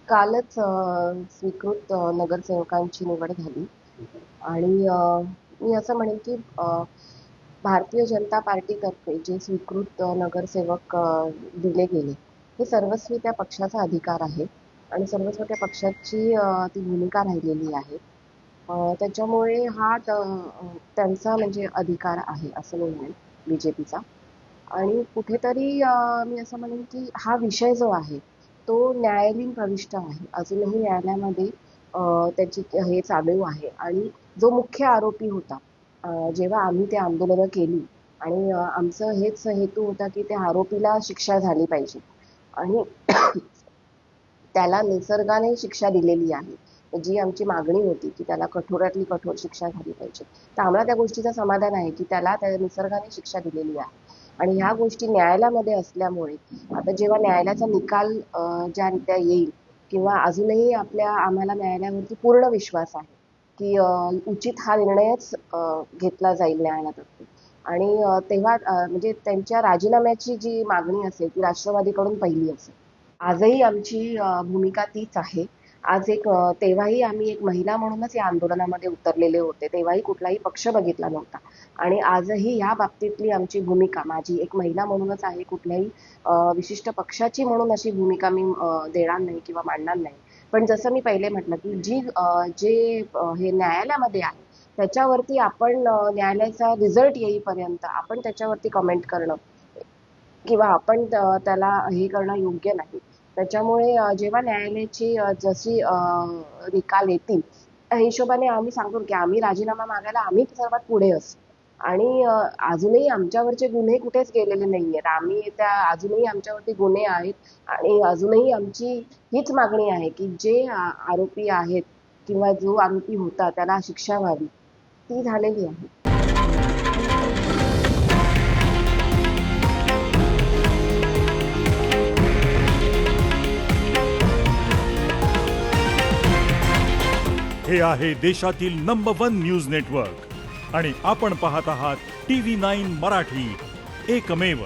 कालच स्वीकृत नगरसेवकांची निवड झाली आणि मी असं म्हणेन की भारतीय जनता पार्टीतर्फे जे स्वीकृत नगरसेवक दिले गेले हे सर्वस्वी त्या पक्षाचा अधिकार आहे आणि सर्वस्वी त्या पक्षाची ती भूमिका राहिलेली आहे. त्याच्यामुळे त्यांचा म्हणजे अधिकार आहे असं मी म्हणेन BJPचा. आणि कुठेतरी मी असं म्हणेन की हा विषय जो आहे तो न्यायालयीन प्रविष्ट आहे. अजूनही न्यायालयामध्ये त्याची हे चालू आहे आणि जो मुख्य आरोपी होता जेव्हा आम्ही ते आंदोलनं केली आणि आमचं हेच हेतू होता की त्या आरोपीला शिक्षा झाली पाहिजे आणि त्याला निसर्गाने शिक्षा दिलेली आहे. जी आमची मागणी होती की त्याला कठोरातली कठोर शिक्षा झाली पाहिजे. तर आम्हाला त्या गोष्टीचं समाधान आहे की त्याला त्या निसर्गाने शिक्षा दिलेली आहे. आणि ह्या गोष्टी न्यायालयामध्ये असल्यामुळे आता जेव्हा न्यायालयाचा निकाल ज्या रीत्या येईल किंवा अजूनही आम्हाला न्यायालयावरती पूर्ण विश्वास आहे की उचित हा निर्णयच घेतला जाईल न्यायालयातर्फे. आणि तेव्हा म्हणजे त्यांच्या राजीनाम्याची जी मागणी असेल ती राष्ट्रवादीकडून पहिली असेल. आजही आमची भूमिका तीच आहे. तेव्हाही आम्ही एक महिला म्हणूनच या आंदोलनामध्ये उतरलेले होते. तेव्हाही कुठलाही पक्ष बघितला नव्हता. आणि आजही या बाबतीतली आमची भूमिका माझी एक महिला म्हणूनच आहे. कुठल्याही विशिष्ट पक्षाची म्हणून अशी भूमिका मी देणार नाही किंवा मांडणार नाही. पण जसं मी पहिले म्हटलं, की हे न्यायालयामध्ये आहे, त्याच्यावरती आपण न्यायालयाचा रिझल्ट येईपर्यंत आपण त्याच्यावरती कमेंट करणं किंवा आपण त्याला हे करणं योग्य नाही. त्याच्यामुळे जेव्हा न्यायालयाची जशी निकाल येतील, त्या हिशोबाने आम्ही सांगतो की आम्ही राजीनामा मागायला आम्ही सर्वात पुढे असू. आणि अजूनही आमच्यावरचे गुन्हे कुठेच गेलेले नाहीयेत. अजूनही आमच्यावरती गुन्हे आहेत आणि अजूनही आमची हीच मागणी आहे की जे आरोपी आहेत किंवा जो आरोपी होता त्याला शिक्षा व्हावी, ती झालेली आहे. हे आहे देशातील नंबर 1 न्यूज नेटवर्क आणि आपण पाहत आहात TV9 मराठी, एकमेव.